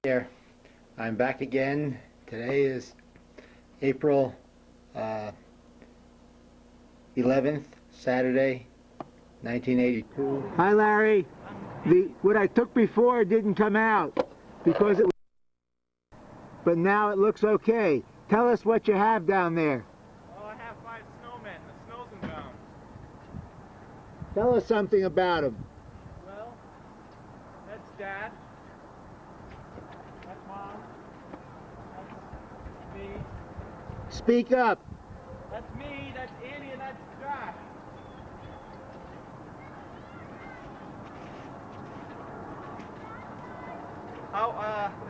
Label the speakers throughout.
Speaker 1: Here, I'm back again. Today is April 11th, Saturday, 1982.
Speaker 2: Hi, Larry. What I took before didn't come out because it was, but now it looks okay. Tell us what you have down there.
Speaker 3: Well, I have 5 snowmen. The snow's inbound.
Speaker 2: Tell us something about them.
Speaker 3: Well, that's Dad. That's Mom. That's me.
Speaker 2: Speak up.
Speaker 3: That's me. That's Andy, and that's Josh.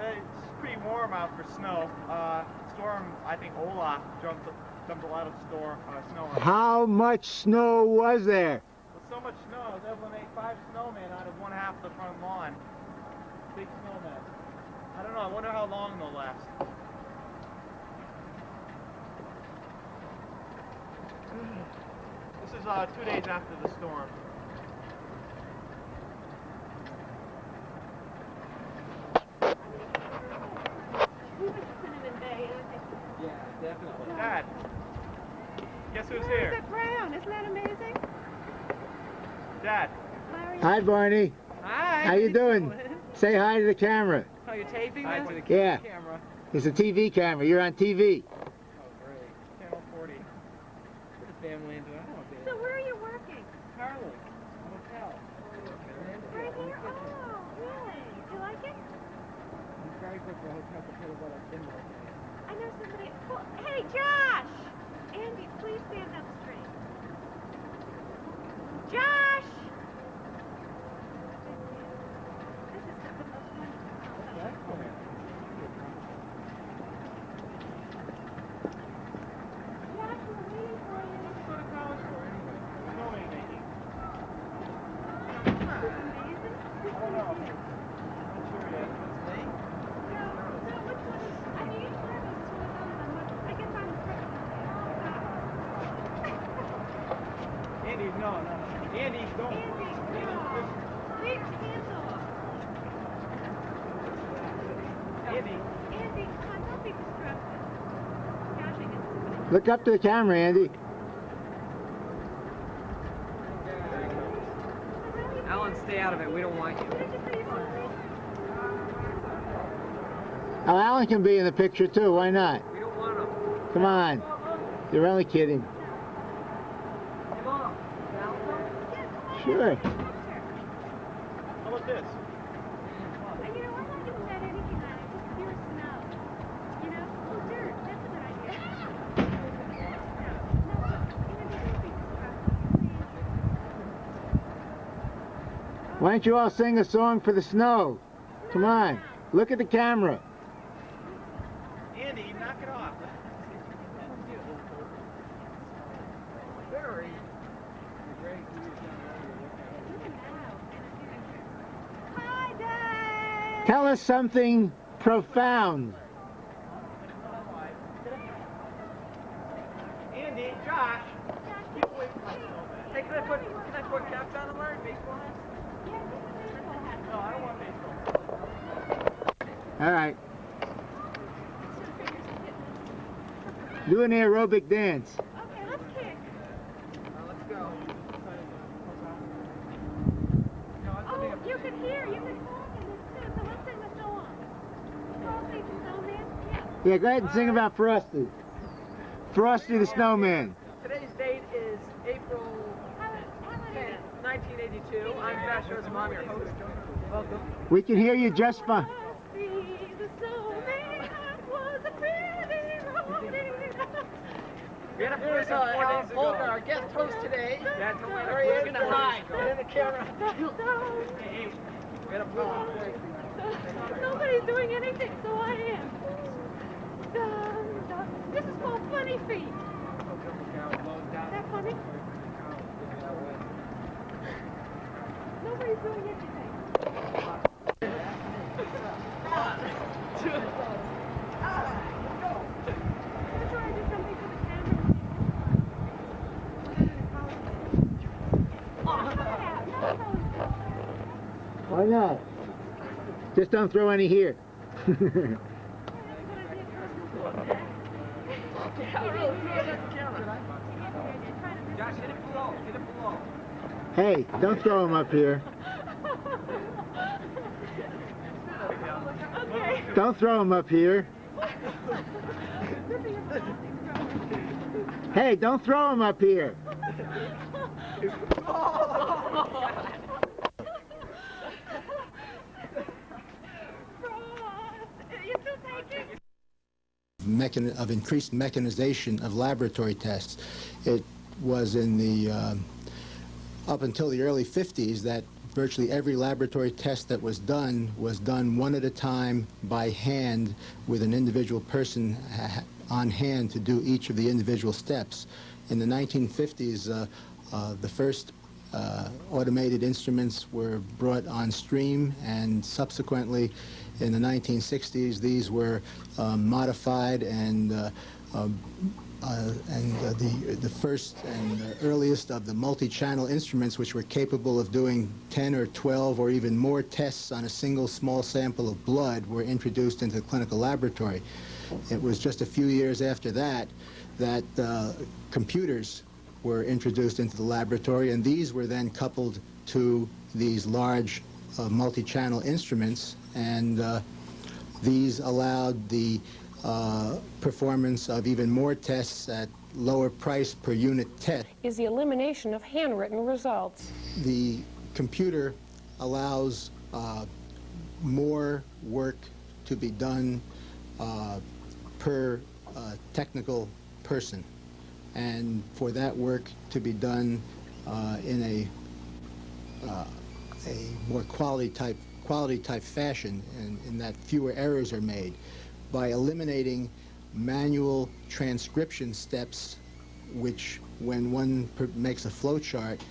Speaker 3: It's pretty warm out for snow. Storm, I think Olaf dumped a lot of snow on.
Speaker 2: How much snow was there?
Speaker 3: With so much snow, I was able to make 5 snowmen out of one half of the front lawn. Big snowmen. I don't know, I wonder how long they'll last. This is 2 days after the storm. Yeah, definitely. Dad, guess who's here?
Speaker 4: Look at Brown. Isn't that amazing?
Speaker 3: Dad.
Speaker 4: Larry.
Speaker 2: Hi, Barney.
Speaker 4: Hi.
Speaker 2: How you doing? Say hi to the camera.
Speaker 4: Oh, you're taping
Speaker 3: Hi
Speaker 4: this?
Speaker 3: to the
Speaker 2: Yeah.
Speaker 3: camera.
Speaker 2: It's a TV camera. You're on TV.
Speaker 3: Oh, great. Channel 40. Put the family into it.
Speaker 4: So where are you working?
Speaker 3: Carly. Hotel.
Speaker 4: Right here? Oh, really? Do you like it?
Speaker 3: I'm very good for a hotel to put about a dinner.
Speaker 4: I know somebody. Oh, hey, Josh! Andy, please stand up straight. Josh! This is the most wonderful.
Speaker 3: Excellent.
Speaker 4: Josh, we're waiting for you.
Speaker 3: What's he go to college for anyway? Snowman making.
Speaker 4: This is amazing.
Speaker 3: I don't know. Not sure yet. What's Lee?
Speaker 4: No, which one is... I mean, each one of those two is other than what... I guess I'm
Speaker 3: Andy, no. Andy, don't.
Speaker 4: Andy, no. Leave your hands off.
Speaker 3: Andy.
Speaker 4: Andy, come on, don't be destructive. Josh, I guess somebody...
Speaker 2: Look up to the camera, Andy.
Speaker 5: Alan, stay out of it. We don't want you.
Speaker 4: What did you say you told me?
Speaker 2: Oh, Alan can be in the picture too. Why not?
Speaker 5: We don't want him.
Speaker 2: Come on. You're only kidding.
Speaker 5: Come on.
Speaker 2: Sure.
Speaker 3: How about this?
Speaker 4: And you know, I'm not gonna bet anything on it, just pure snow. You know? Oh, dirt. That's a good idea. No, you know, don't be destructive, please.
Speaker 2: Why don't you all sing a song for the snow? Come on. Look at the camera.
Speaker 3: Andy, knock it off. Very.
Speaker 4: Hi, Dad!
Speaker 2: Tell us something profound.
Speaker 3: Andy, Josh.
Speaker 4: Keep away from my
Speaker 3: snowman.
Speaker 5: Hey, can I put caps on and learn baseball hats?
Speaker 3: No, I don't want baseball.
Speaker 2: All right. Do an aerobic dance.
Speaker 4: Okay, let's kick.
Speaker 5: Let's go.
Speaker 4: Oh, you can hear, you can talk in this too, so let's sing the song. Frosty the Snowman? Yeah.
Speaker 2: Yeah, go ahead and sing about Frosty. Frosty the Snowman.
Speaker 5: Today's date is April 10th, 1982. I'm Josh Rosenbaum, your host. Welcome.
Speaker 2: We can hear you just fine.
Speaker 4: Frosty the Snowman was a pretty rolling.
Speaker 5: We had a voice Alan Volker, our guest host today.
Speaker 3: Dad, don't let
Speaker 5: There he is.
Speaker 3: We're gonna hide.
Speaker 5: Get in the camera.
Speaker 3: Hey,
Speaker 5: We had a voice.
Speaker 4: Nobody's doing anything, so I am. This is called Funny Feet. Is that funny? Nobody's doing anything. That's why I did something for the camera.
Speaker 2: Why not? Just don't throw any here.
Speaker 5: Josh, hit it below. Hit it below.
Speaker 2: Hey, don't throw him up here.
Speaker 4: Okay.
Speaker 2: Don't throw him up here. Hey, don't throw him up here.
Speaker 1: Of increased mechanization of laboratory tests. It was in the up until the early 50s that virtually every laboratory test that was done one at a time by hand with an individual person on hand to do each of the individual steps. In the 1950s, the first automated instruments were brought on stream, and subsequently in the 1960s these were modified, and the first and the earliest of the multi-channel instruments, which were capable of doing 10 or 12 or even more tests on a single small sample of blood, were introduced into the clinical laboratory. It was just a few years after that that computers were introduced into the laboratory, and these were then coupled to these large multi-channel instruments, and these allowed the performance of even more tests at lower price per unit test.
Speaker 6: Is the elimination of handwritten results.
Speaker 1: The computer allows more work to be done per technical person, and for that work to be done in a more quality type fashion, and in that fewer errors are made. By eliminating manual transcription steps, which when one makes a flow chart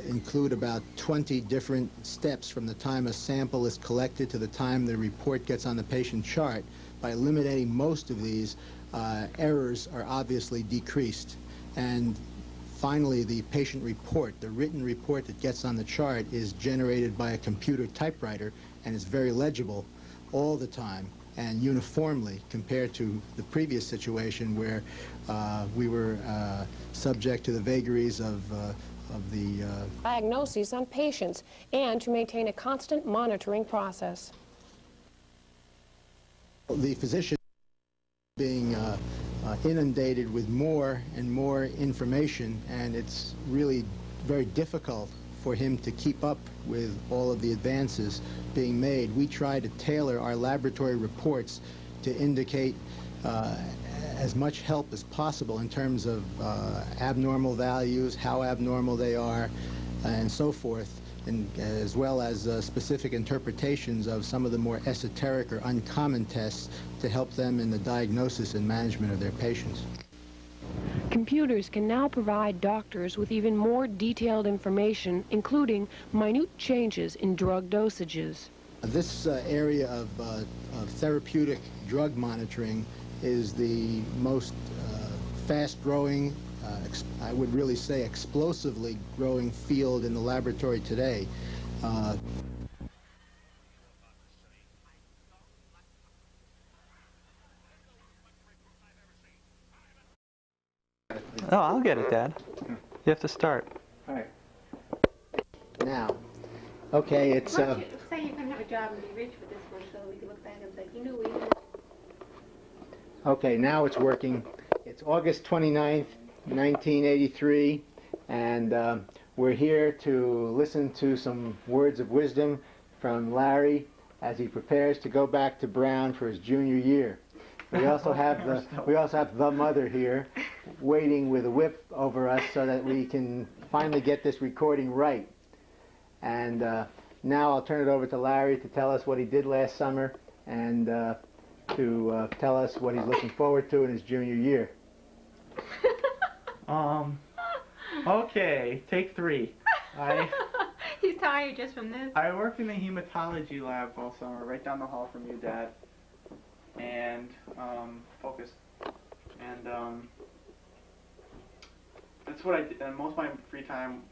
Speaker 1: include about 20 different steps from the time a sample is collected to the time the report gets on the patient chart. By eliminating most of these, errors are obviously decreased. And finally, the patient report, the written report that gets on the chart, is generated by a computer typewriter, and is very legible all the time and uniformly, compared to the previous situation where we were subject to the vagaries of the
Speaker 6: diagnoses on patients, and to maintain a constant monitoring process.
Speaker 1: The physician being inundated with more and more information, and it's really very difficult for him to keep up with all of the advances being made. We try to tailor our laboratory reports to indicate as much help as possible in terms of abnormal values, how abnormal they are, and so forth, and as well as specific interpretations of some of the more esoteric or uncommon tests to help them in the diagnosis and management of their patients.
Speaker 6: Computers can now provide doctors with even more detailed information, including minute changes in drug dosages.
Speaker 1: This area of therapeutic drug monitoring is the most fast-growing, I would really say explosively growing field in the laboratory today.
Speaker 7: Oh, I'll get it, Dad. You have to start.
Speaker 1: All right. Now, okay, it's...
Speaker 4: Say you can have a job and be rich with this one, so we can look back and say, you knew we had...
Speaker 1: Okay, now it's working. It's August 29th, 1983, and we're here to listen to some words of wisdom from Larry as he prepares to go back to Brown for his junior year. We also have the mother here, waiting with a whip over us so that we can finally get this recording right. And now I'll turn it over to Larry to tell us what he did last summer, and to tell us what he's looking forward to in his junior year.
Speaker 3: Okay, take 3.
Speaker 4: He's tired just from this.
Speaker 3: I worked in the hematology lab all summer, right down the hall from you, Dad. And focus. And that's what I did. And most of my free time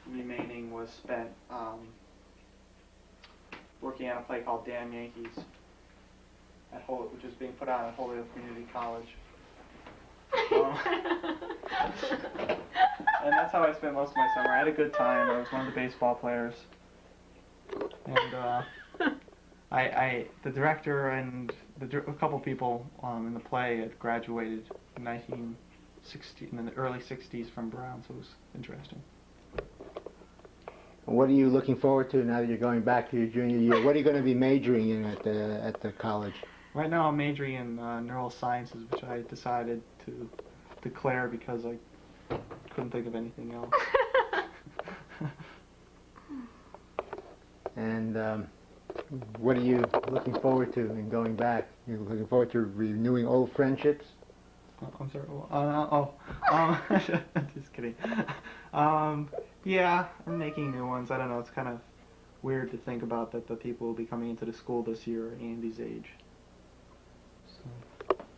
Speaker 3: remaining was spent working on a play called Damn Yankees. which is being put on at Holyoke Community College. And that's how I spent most of my summer. I had a good time. I was one of the baseball players. And the director and a couple people in the play had graduated in in the early 60s from Brown, so it was interesting.
Speaker 2: What are you looking forward to now that you're going back to your junior year? What are you going to be majoring in at the college?
Speaker 3: Right now I'm majoring in neural sciences, which I decided to declare because I couldn't think of anything else.
Speaker 2: And what are you looking forward to in going back? You're looking forward to renewing old friendships?
Speaker 3: I'm sorry. Just kidding. Yeah, I'm making new ones. I don't know. It's kind of weird to think about that the people will be coming into the school this year at Andy's age. So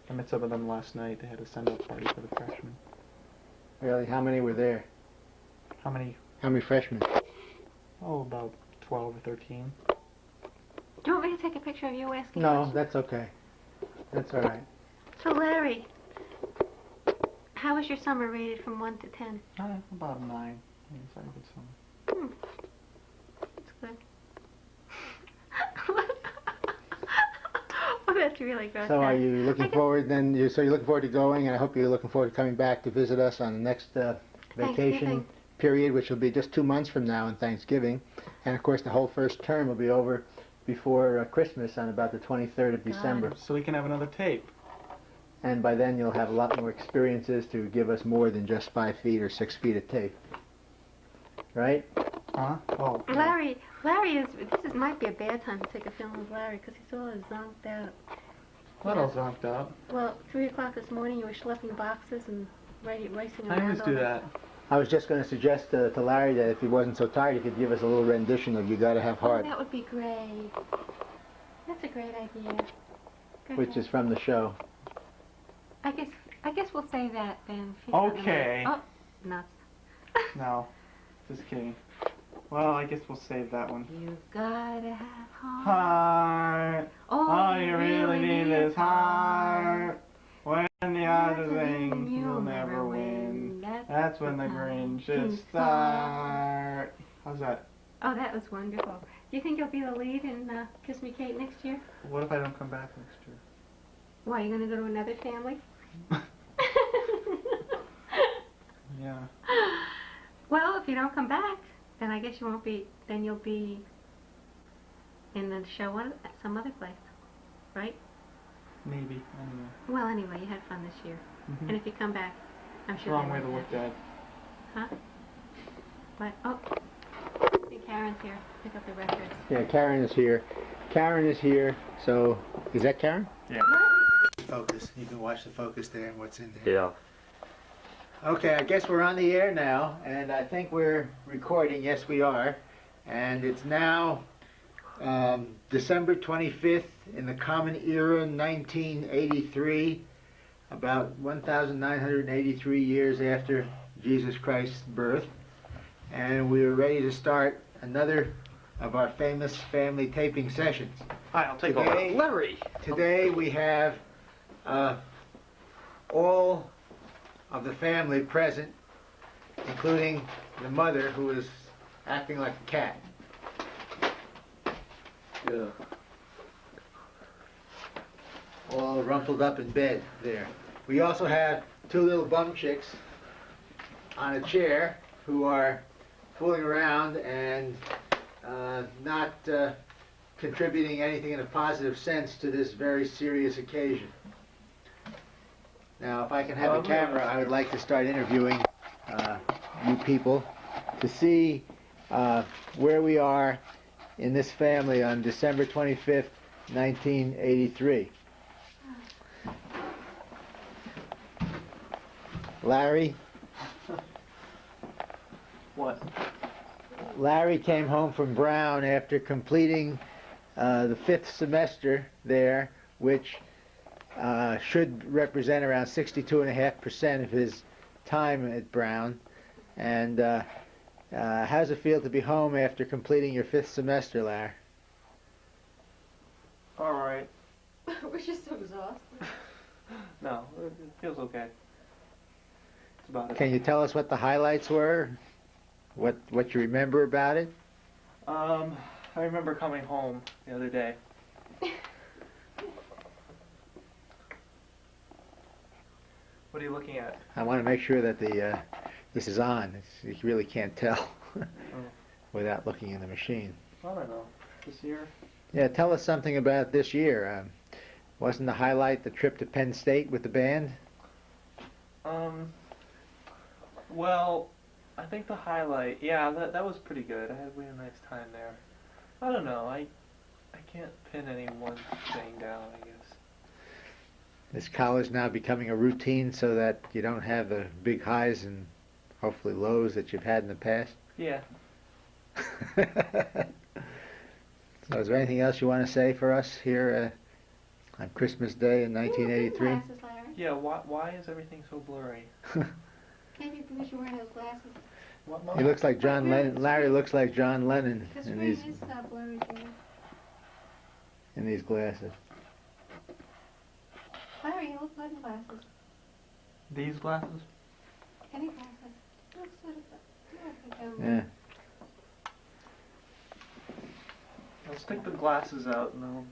Speaker 3: I met some of them last night. They had a send-up party for the freshmen.
Speaker 2: Really? How many were there?
Speaker 3: How many?
Speaker 2: How many freshmen?
Speaker 3: Oh, about 12 or 13.
Speaker 4: Do you want me to take a picture of you asking?
Speaker 2: No, that's okay. That's all right.
Speaker 4: So Larry, how was your summer rated from 1 to 10?
Speaker 3: About a 9. Yeah, it's a good summer.
Speaker 4: That's good. Oh, that's really good.
Speaker 2: So are you looking forward then? So you're looking forward to going, and I hope you're looking forward to coming back to visit us on the next vacation period, which will be just 2 months from now on Thanksgiving. And of course the whole first term will be over before Christmas on about the 23rd of December.
Speaker 3: So we can have another tape.
Speaker 2: And by then you'll have a lot more experiences to give us more than just 5 feet or 6 feet of tape. Right?
Speaker 3: Huh? Oh.
Speaker 4: Larry might be a bad time to take a film of Larry because he's all zonked out.
Speaker 3: What all zonked out?
Speaker 4: Well, 3 o'clock this morning you were schlepping boxes and racing around.
Speaker 3: I always do that.
Speaker 2: I was just going to suggest to Larry that if he wasn't so tired, he could give us a little rendition of You Gotta Have Heart.
Speaker 4: Oh, that would be great. That's a great idea.
Speaker 2: Which is from the show.
Speaker 4: I guess we'll say that then.
Speaker 3: Okay.
Speaker 4: Oh, nuts.
Speaker 3: No, just kidding. Well, I guess we'll save that one.
Speaker 4: You've gotta have heart.
Speaker 3: Heart. All you really need is heart. When the odds are things you'll never win. That's when the Grinch should start. How's that?
Speaker 4: Oh, that was wonderful. Do you think you'll be the lead in Kiss Me Kate next year?
Speaker 3: What if I don't come back next year?
Speaker 4: Why, you going to go to another family?
Speaker 3: Yeah.
Speaker 4: Well, if you don't come back, then I guess you won't be, then you'll be in the show at some other place, right?
Speaker 3: Maybe. I don't know.
Speaker 4: Well, anyway, you had fun this year. And if you come back, I'm sure
Speaker 3: Wrong
Speaker 4: they
Speaker 3: way to
Speaker 4: won't
Speaker 3: look
Speaker 4: have
Speaker 3: at it.
Speaker 4: Huh? What? Oh, I think Karen's here. Pick up the records.
Speaker 2: Yeah, Karen is here. Karen is here. So, is that Karen?
Speaker 3: Yeah.
Speaker 2: Focus. You can watch the focus there and what's in there.
Speaker 7: Yeah.
Speaker 2: Okay, I guess we're on the air now, and I think we're recording. Yes, we are. And it's now December 25th in the Common Era, 1983, about 1,983 years after Jesus Christ's birth. And we're ready to start another of our famous family taping sessions.
Speaker 7: Hi, I'll take
Speaker 2: over.
Speaker 7: Larry!
Speaker 2: Today we have all of the family present, including the mother, who is acting like a cat.
Speaker 7: Yeah.
Speaker 2: All rumpled up in bed there. We also have 2 little bum chicks on a chair who are fooling around and not contributing anything in a positive sense to this very serious occasion. Now, if I can have a camera, I would like to start interviewing you people to see where we are in this family on December 25th, 1983. Larry?
Speaker 3: What?
Speaker 2: Larry came home from Brown after completing the 5th semester there, which should represent around 62.5% of his time at Brown. And how does it feel to be home after completing your 5th semester, Larry?
Speaker 3: All right.
Speaker 4: We're just so exhausted.
Speaker 7: No, it feels okay. It's about it.
Speaker 2: Can you tell us what the highlights were? What you remember about it?
Speaker 7: I remember coming home the other day. What are you looking at?
Speaker 2: I want to make sure that this is on. You really can't tell without looking in the machine.
Speaker 7: I don't know. This year?
Speaker 2: Yeah, tell us something about this year. Wasn't the highlight the trip to Penn State with the band?
Speaker 7: Well, I think the highlight, yeah, that was pretty good. We had a nice time there. I don't know. I can't pin any one thing down, I guess.
Speaker 2: Is college now becoming a routine so that you don't have the big highs and hopefully lows that you've had in the past?
Speaker 7: Yeah.
Speaker 2: So is there anything else you want to say for us here on Christmas Day in 1983?
Speaker 4: Glasses, Larry.
Speaker 7: Yeah, why is everything so blurry?
Speaker 4: Maybe because you're wearing those glasses.
Speaker 7: What,
Speaker 2: He looks like John Lennon. Larry looks like John Lennon
Speaker 4: The
Speaker 2: in
Speaker 4: screen
Speaker 2: these
Speaker 4: is blurry, too.
Speaker 2: glasses.
Speaker 4: Larry, you look good in glasses.
Speaker 7: These glasses?
Speaker 4: Any glasses. You look sort of... You look like
Speaker 2: Yeah.
Speaker 7: I'll stick the glasses out and I'll...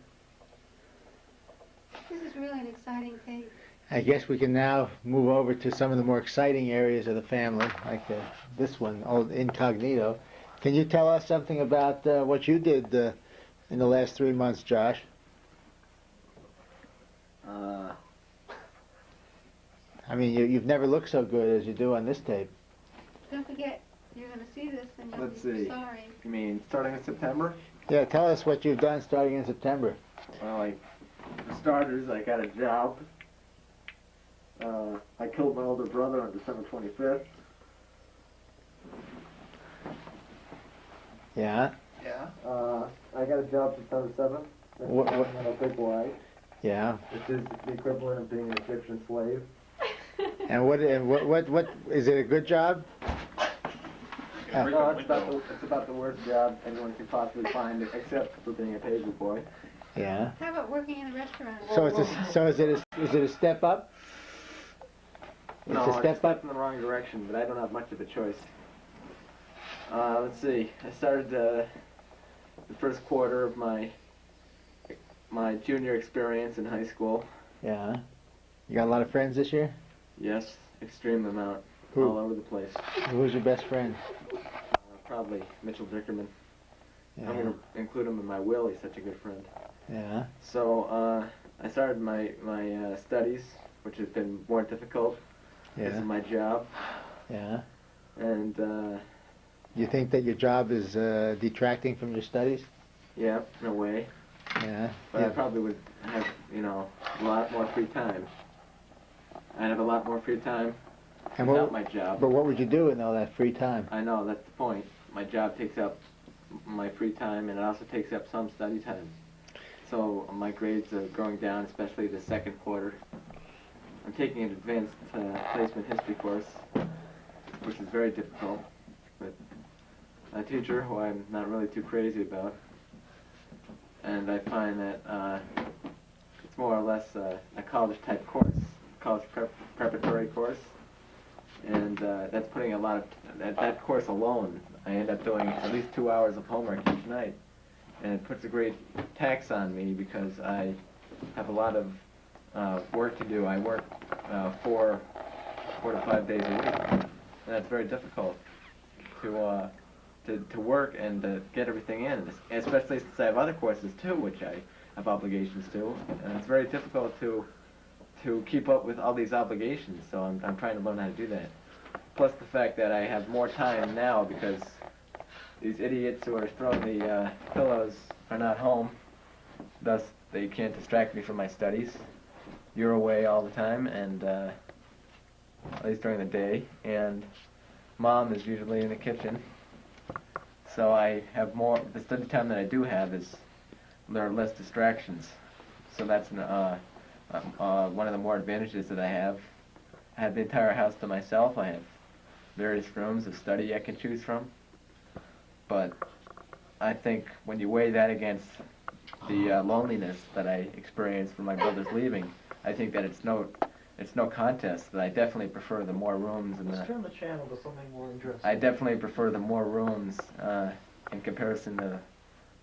Speaker 4: This is really an exciting tape.
Speaker 2: I guess we can now move over to some of the more exciting areas of the family, like this one, Old Incognito. Can you tell us something about what you did in the last 3 months, Josh? I mean, you've never looked so good as you do on this tape.
Speaker 4: Don't forget, you're going to see this and you'll
Speaker 3: Let's
Speaker 4: be
Speaker 3: see.
Speaker 4: sorry.
Speaker 3: You mean starting in September?
Speaker 2: Yeah, tell us what you've done starting in September.
Speaker 3: Well, for starters, I got a job. I killed my older brother on December 25th.
Speaker 2: Yeah,
Speaker 3: Yeah. I got a job September 7th.
Speaker 2: What-
Speaker 3: On a big Y,
Speaker 2: yeah.
Speaker 3: which is the equivalent of being an Egyptian slave.
Speaker 2: And what is it a good job?
Speaker 3: No, it's about the worst job anyone could possibly find, except for being a pager boy.
Speaker 2: Yeah.
Speaker 4: How about working in a restaurant?
Speaker 2: So is it a step up?
Speaker 3: No,
Speaker 2: It's a step up.
Speaker 3: in the wrong direction, but I don't have much of a choice. Let's see. I started the first quarter of my junior experience in high school.
Speaker 2: Yeah. You got a lot of friends this year?
Speaker 3: Yes, extreme amount,
Speaker 2: Who?
Speaker 3: all over the place.
Speaker 2: Who's your best friend?
Speaker 3: Probably Mitchell Dickerman.
Speaker 2: Yeah.
Speaker 3: I'm going to include him in my will. He's such a good friend.
Speaker 2: Yeah.
Speaker 3: So I started my studies, which has been more difficult because
Speaker 2: Yeah.
Speaker 3: of my job.
Speaker 2: Yeah.
Speaker 3: And
Speaker 2: You think that your job is detracting from your studies?
Speaker 3: yeah, in a way.
Speaker 2: Yeah.
Speaker 3: But I probably would have, a lot more free time. I'd have a lot more free time
Speaker 2: And
Speaker 3: without my job.
Speaker 2: But what would you do in all that free time?
Speaker 3: I know, that's the point. My job takes up my free time, and it also takes up some study time. So my grades are going down, especially the second quarter. I'm taking an advanced placement history course, which is very difficult, with a teacher who I'm not really too crazy about. And I find that it's more or less a college-type course, college preparatory course. And that's putting a lot of, that course alone, I end up doing at least 2 hours of homework each night. And it puts a great tax on me because I have a lot of work to do. I work 4 to 5 days a week. And that's very difficult to work and to get everything in, especially since I have other courses too, which I have obligations to. And it's very difficult to keep up with all these obligations, so I'm trying to learn how to do that. Plus the fact that I have more time now because these idiots who are throwing the pillows are not home, thus they can't distract me from my studies. You're away all the time, and at least during the day, and Mom is usually in the kitchen. So I have more, the study time that I do have there are less distractions. So that's one of the more advantages that I have. I have the entire house to myself. I have various rooms of study I can choose from. But I think when you weigh that against
Speaker 8: the loneliness that I experienced from my brother's leaving, I think that it's no contest. That I definitely prefer the more rooms and
Speaker 3: Let's turn the channel to something more interesting.
Speaker 8: I definitely prefer the more rooms in comparison to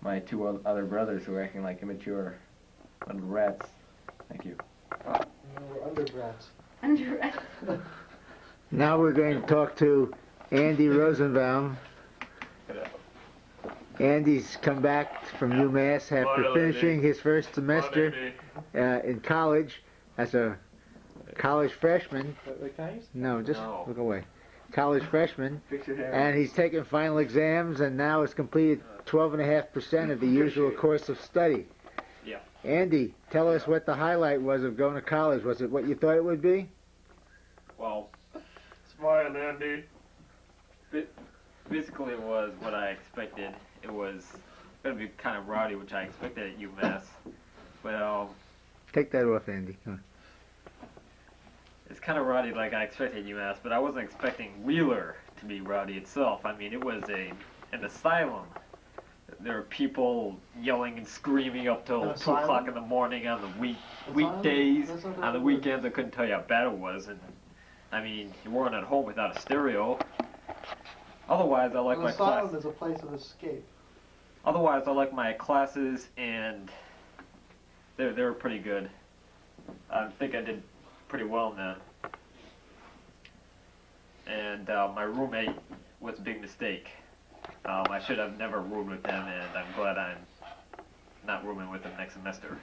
Speaker 8: my two other brothers who are acting like immature little rats. Thank you.
Speaker 3: We're undergrads.
Speaker 2: Now we're going to talk to Andy Rosenbaum. Andy's come back from UMass after finishing his first semester in college as a college freshman. No, just look away. College freshman. And he's taken final exams and now has completed 12.5% of the usual course of study.
Speaker 9: Yeah.
Speaker 2: Andy, tell us what the highlight was of going to college. Was it what you thought it would be?
Speaker 9: Well, smile, Andy. Basically, it was what I expected. It was going to be kind of rowdy, which I expected at UMass. But
Speaker 2: Take that off, Andy. Come on.
Speaker 9: it's kind of rowdy like I expected at UMass, but I wasn't expecting Wheeler to be rowdy itself. I mean, it was an asylum. There were people yelling and screaming up till 2 o'clock in the morning on the weekdays. On the weekends, I couldn't tell you how bad it was. And I mean, you weren't at home without a stereo. Otherwise, I like my class.
Speaker 3: Asylum is a place of escape.
Speaker 9: Otherwise, I like my classes, and they were pretty good. I think I did pretty well in that. And my roommate was a big mistake. I should have never roomed with him, and I'm glad I'm not rooming with him next semester.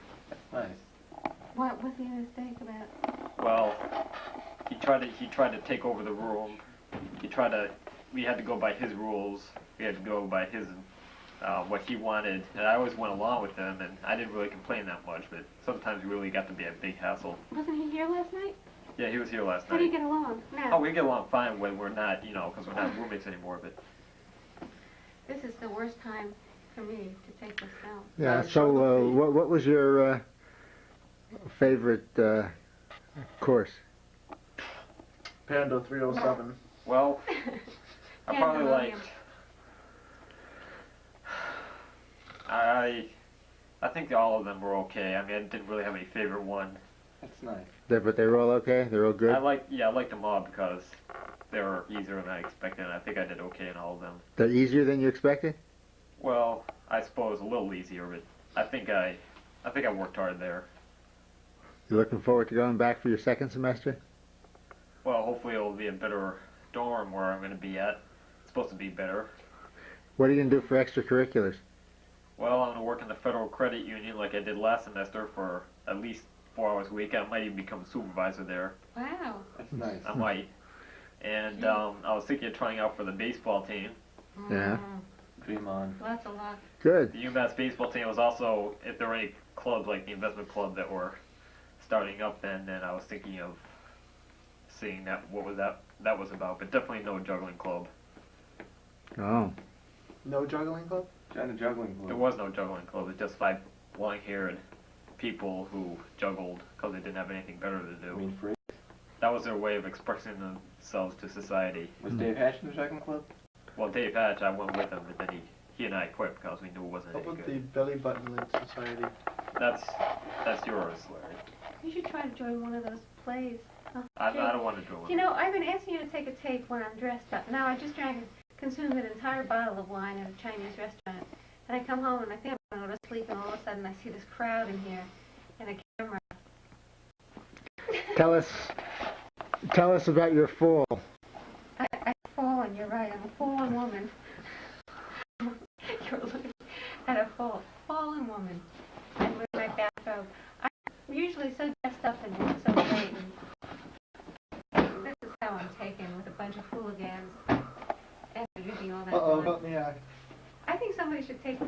Speaker 8: Nice.
Speaker 4: What was the mistake about?
Speaker 9: Well, he tried to take over the room. We had to go by his rules. We had to go by his what he wanted, and I always went along with him, and I didn't really complain that much. But sometimes it really got to be a big hassle.
Speaker 4: Wasn't he here last night?
Speaker 9: Yeah, he was here last
Speaker 4: How do you
Speaker 9: night.
Speaker 4: get along now?
Speaker 9: Oh, we get along fine when we're not, because we're not roommates anymore. But
Speaker 4: This is the worst time for me to take this film.
Speaker 2: Yeah, so what was your favorite course?
Speaker 3: Panda 307.
Speaker 9: well, I probably
Speaker 4: Pandemonium.
Speaker 9: liked. I think all of them were okay. I mean, I didn't really have any favorite one.
Speaker 8: That's nice.
Speaker 2: But they were all okay? They're all good?
Speaker 9: I liked them all because they were easier than I expected, and I think I did okay in all of them.
Speaker 2: They're easier than you expected?
Speaker 9: Well, I suppose a little easier, but I think I worked hard there.
Speaker 2: You looking forward to going back for your second semester?
Speaker 9: Well, hopefully it'll be a better dorm where I'm going to be at. It's supposed to be better.
Speaker 2: What are you going to do for extracurriculars?
Speaker 9: Well, I'm going to work in the Federal Credit Union like I did last semester for at least 4 hours a week. I might even become a supervisor there.
Speaker 4: Wow.
Speaker 8: That's nice.
Speaker 9: I might. And I was thinking of trying out for the baseball team.
Speaker 2: Yeah.
Speaker 8: Dream on.
Speaker 4: Lots of luck.
Speaker 2: Good.
Speaker 9: The UMass baseball team was also, if there were any clubs like the investment club that were starting up then I was thinking of seeing what that was about, but definitely no juggling club.
Speaker 2: Oh.
Speaker 3: No juggling club?
Speaker 8: Join a juggling
Speaker 9: There
Speaker 8: club.
Speaker 9: was no juggling club. It was just 5 long-haired people who juggled because they didn't have anything better to do.
Speaker 8: I mean, free.
Speaker 9: That was their way of expressing themselves to society.
Speaker 8: Was Dave Hatch in the juggling club?
Speaker 9: Well, Dave Hatch, I went with him, but then he and I quit because we knew it wasn't
Speaker 3: How
Speaker 9: any
Speaker 3: about the
Speaker 9: good.
Speaker 3: Belly Button Link Society?
Speaker 9: That's yours, Larry.
Speaker 4: You should try to join one of those plays. Oh,
Speaker 9: I
Speaker 4: gee.
Speaker 9: don't want to do it.
Speaker 4: You know, I've been asking you to take a tape when I'm dressed up. Now I just drank and consumed an entire bottle of wine at a Chinese restaurant. And I come home and I think I'm going to go to sleep, and all of a sudden I see this crowd in here and a camera.
Speaker 2: Tell us about your fall.
Speaker 4: I've fallen, you're right. I'm a fallen woman. You're looking at a fallen woman. I'm wearing my bathrobe. I'm usually so dressed up and look so great. And this is how I'm taken with a bunch of hooligans and drinking all that
Speaker 3: Uh-oh,
Speaker 4: wine.
Speaker 3: help me out.
Speaker 4: I think somebody should take the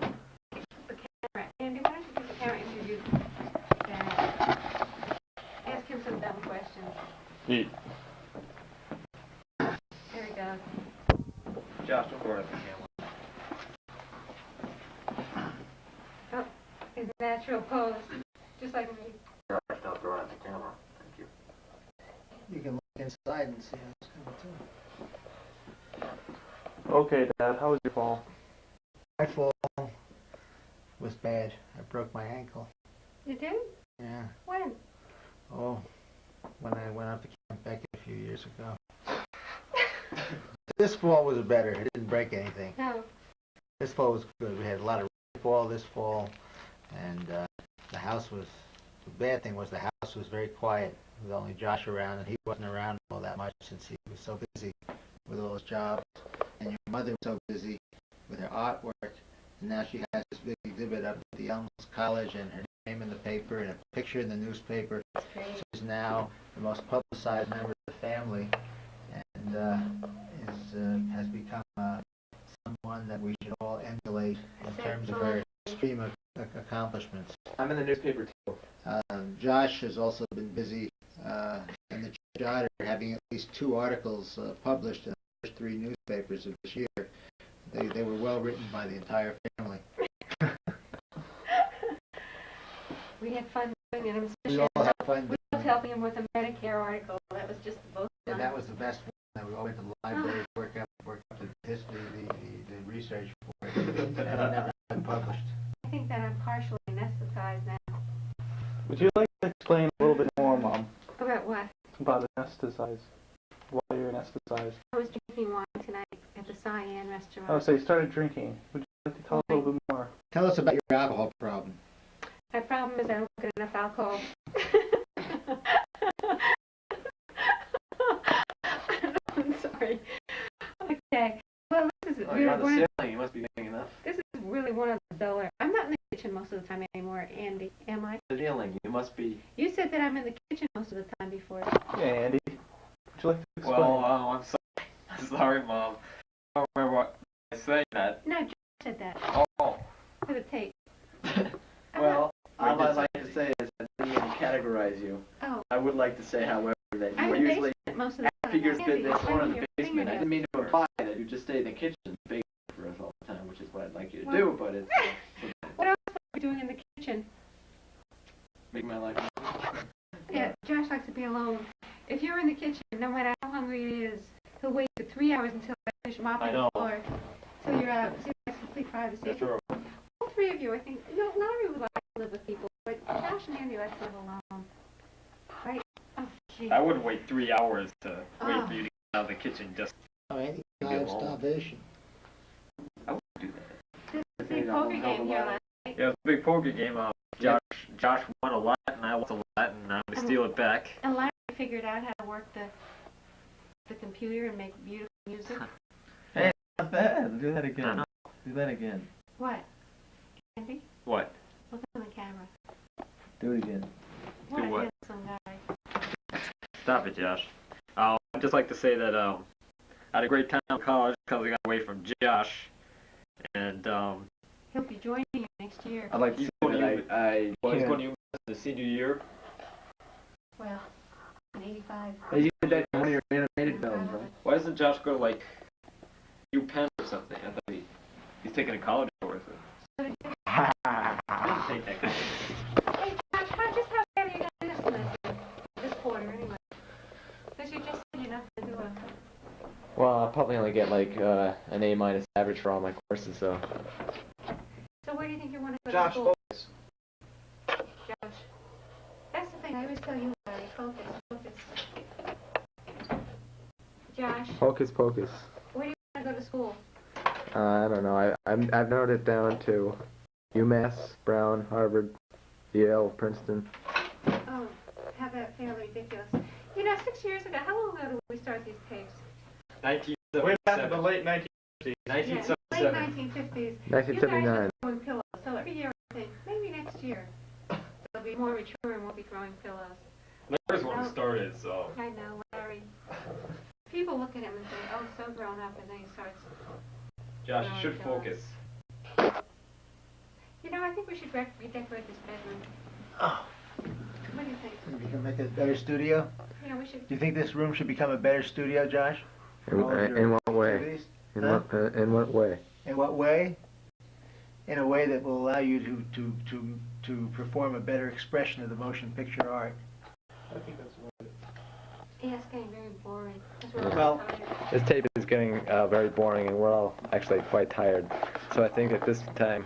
Speaker 4: camera. Andy, why don't you take the camera and interview Dad? Ask him some dumb questions.
Speaker 9: Pete.
Speaker 4: There he goes.
Speaker 9: Josh, don't go at the camera.
Speaker 4: Oh, his natural pose. Just like me.
Speaker 9: Don't throw it at the camera. Thank you.
Speaker 3: You can look inside and see how it's coming too.
Speaker 7: Okay, Dad, how was your fall?
Speaker 2: My fall was bad. I broke my ankle.
Speaker 4: You did?
Speaker 2: Yeah.
Speaker 4: When?
Speaker 2: Oh, when I went up to Camp Beckett a few years ago. This fall was better. It didn't break anything.
Speaker 4: No.
Speaker 2: This fall was good. We had a lot of rainfall this fall, and the house was. The bad thing was the house was very quiet. With only Josh around, and he wasn't around all that much since he was so busy with all his jobs. And your mother was so busy with her artwork, and now she has this big exhibit up at the Elms College, and her name in the paper, and a picture in the newspaper. She's now the most publicized member of the family, and has become someone that we should all emulate in terms of her extreme accomplishments.
Speaker 8: I'm in the newspaper too.
Speaker 2: Josh has also been busy in the Charter, having at least 2 articles published in the first 3 newspapers of this year. They were well written by the entire family.
Speaker 4: We had fun doing it.
Speaker 2: We all had fun
Speaker 4: We was helping him with a Medicare article. That was just the most fun.
Speaker 2: and that was the best one. That we all went to the library to work up the history, the research for it, and it never been published.
Speaker 4: I think that I'm partially anesthetized now.
Speaker 3: Would you like to explain a little bit more, Mom,
Speaker 4: About what?
Speaker 3: about anesthetized? Why you're anesthetized?
Speaker 4: I was drinking wine tonight at the Cyan restaurant.
Speaker 3: Oh, so you started drinking. Would you like to tell us a little bit more?
Speaker 2: Tell us about your alcohol problem.
Speaker 4: My problem is I don't get enough alcohol. I'm sorry. Okay. Well, this is really one of,
Speaker 8: You must be getting enough.
Speaker 4: this is really one of the duller. I'm not in the kitchen most of the time anymore, Andy. Am I?
Speaker 8: The ceiling. You must be.
Speaker 4: You said that I'm in the kitchen most of the time before.
Speaker 3: Yeah, Andy. Would you like to explain?
Speaker 9: Well, I'm sorry. I'm sorry, Mom. I don't remember what I said that.
Speaker 4: No, Josh said that
Speaker 9: Oh.
Speaker 4: for the tape.
Speaker 8: Well, all I'd like to say is that I didn't even categorize you.
Speaker 4: Oh,
Speaker 8: I would like to say, however, that you
Speaker 4: I'm
Speaker 8: were
Speaker 4: in the
Speaker 8: usually
Speaker 4: basement most of the time.
Speaker 8: figures
Speaker 4: Andy,
Speaker 8: business
Speaker 4: explain
Speaker 8: or in
Speaker 4: your
Speaker 8: the basement. I
Speaker 4: fingernails.
Speaker 8: didn't mean to imply that you just stay in the kitchen and bake for us all the time, which is what I'd like you to
Speaker 4: Well-
Speaker 8: do, but it's
Speaker 4: What else are you doing in the kitchen?
Speaker 8: make my life.
Speaker 4: Yeah, Josh likes to be alone. If you're in the kitchen, no matter how hungry he is, he'll wait for 3 hours until I finish mopping
Speaker 8: I know.
Speaker 4: the floor. Till you're out. So you have complete privacy.
Speaker 8: That's true.
Speaker 4: All 3 of you, I think. No, Larry would like to live with people, but Josh and Andy like to live alone. Right? Oh, gee.
Speaker 9: I wouldn't wait 3 hours to wait
Speaker 4: Oh.
Speaker 9: for you to get out of the kitchen just
Speaker 2: Oh, Andy
Speaker 9: to
Speaker 2: died
Speaker 9: be
Speaker 2: of
Speaker 9: alone.
Speaker 2: starvation.
Speaker 9: I wouldn't do that.
Speaker 4: This
Speaker 8: If
Speaker 4: big
Speaker 8: you
Speaker 4: poker
Speaker 8: don't
Speaker 4: game
Speaker 8: help
Speaker 4: here
Speaker 8: a lot.
Speaker 4: last night.
Speaker 9: Yeah, it was a big poker game. Josh won a lot, and I lost a lot, and I'm gonna steal it back.
Speaker 4: And Larry figured out how to work the computer and make beautiful music.
Speaker 8: Not bad. Do that
Speaker 9: I
Speaker 8: again.
Speaker 9: know.
Speaker 8: Do that again.
Speaker 4: What? Andy?
Speaker 9: What?
Speaker 4: Look on the camera.
Speaker 8: Do it again.
Speaker 4: What a
Speaker 9: what?
Speaker 4: handsome guy.
Speaker 9: Stop it, Josh. I'd just like to say that I had a great time in college because I got away from Josh, and
Speaker 4: He'll be joining you next year.
Speaker 8: I'd like to
Speaker 9: He's
Speaker 8: say
Speaker 9: going
Speaker 8: that I
Speaker 9: well, he's
Speaker 8: can't.
Speaker 9: going to UMass the senior year.
Speaker 4: Well, in 85.
Speaker 8: Hey, you did that in one of your animated films, right?
Speaker 9: Why doesn't Josh go to like UPenn or something? I thought he's taking a college course. I didn't take that course.
Speaker 4: Hey, Josh, just how bad are you going to do this semester? This quarter, anyway. Because you just said you're not going to do it.
Speaker 8: Well, I'll probably only get like an A- average for all my courses, so.
Speaker 4: So where do you think you want to go
Speaker 3: Josh,
Speaker 4: to school?
Speaker 3: focus.
Speaker 4: Josh. That's the thing I always tell you, Larry. Focus, focus. Josh,
Speaker 3: Hocus pocus.
Speaker 4: where do you want to go to school?
Speaker 3: I don't know. I've narrowed it down to UMass, Brown, Harvard, Yale, Princeton.
Speaker 4: Oh, how that fairly ridiculous. You know, 6 years ago, how long ago did we start these tapes?
Speaker 9: 1977.
Speaker 3: late 19.
Speaker 4: Yeah, late 1950s.
Speaker 3: 1979.
Speaker 4: You guys are throwing pillows, so every year I think, maybe next year they'll be more mature and won't be throwing pillows.
Speaker 9: Larry's when we started, so.
Speaker 4: I know, Larry. People look at him and say, oh, so grown up, and then he starts.
Speaker 9: Josh, you should focus.
Speaker 4: You know, I think we should redecorate this bedroom.
Speaker 2: Oh.
Speaker 4: What do you think?
Speaker 2: We can make it a better studio.
Speaker 4: You know, we should.
Speaker 2: Do you think this room should become a better studio, Josh? All of your
Speaker 3: In what way?
Speaker 2: activities?
Speaker 3: In
Speaker 2: Huh?
Speaker 3: in what way?
Speaker 2: In what way? In a way that will allow you to perform a better expression of the motion picture art.
Speaker 3: I think that's right.
Speaker 4: Yeah, it's getting very boring. That's what we're
Speaker 2: Well,
Speaker 4: tired.
Speaker 3: This tape is getting very boring, and we're all actually quite tired. So I think at this time,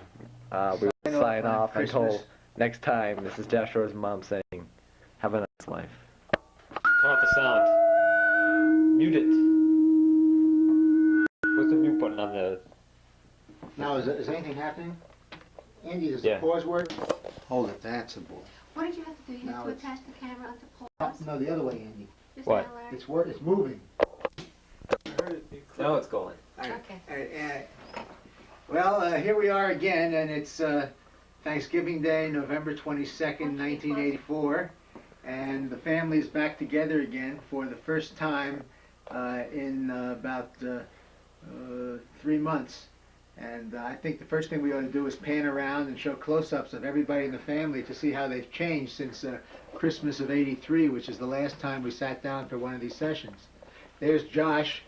Speaker 3: we
Speaker 2: Sign
Speaker 8: sign
Speaker 2: on
Speaker 8: off until
Speaker 2: Christmas.
Speaker 8: next time. This is Dashore's mom saying, have a nice life.
Speaker 9: Turn off the sound. Mute it. What's the mute button on the...
Speaker 2: Now, is anything happening? Andy, does the
Speaker 9: Yeah.
Speaker 2: pause work? Hold it, that's a boy.
Speaker 4: What did you have to do? You
Speaker 2: Now
Speaker 4: have to
Speaker 2: it's-
Speaker 4: attach the camera onto pause?
Speaker 2: No, the other way, Andy.
Speaker 4: Just
Speaker 8: What?
Speaker 4: now, Larry?
Speaker 2: It's moving.
Speaker 8: Now it's going.
Speaker 4: Okay.
Speaker 2: Well, here we are again, and it's Thanksgiving Day, November 22nd, 1984, and the family is back together again for the first time in about 3 months. And I think the first thing we ought to do is pan around and show close-ups of everybody in the family to see how they've changed since Christmas of '83, which is the last time we sat down for one of these sessions. There's Josh,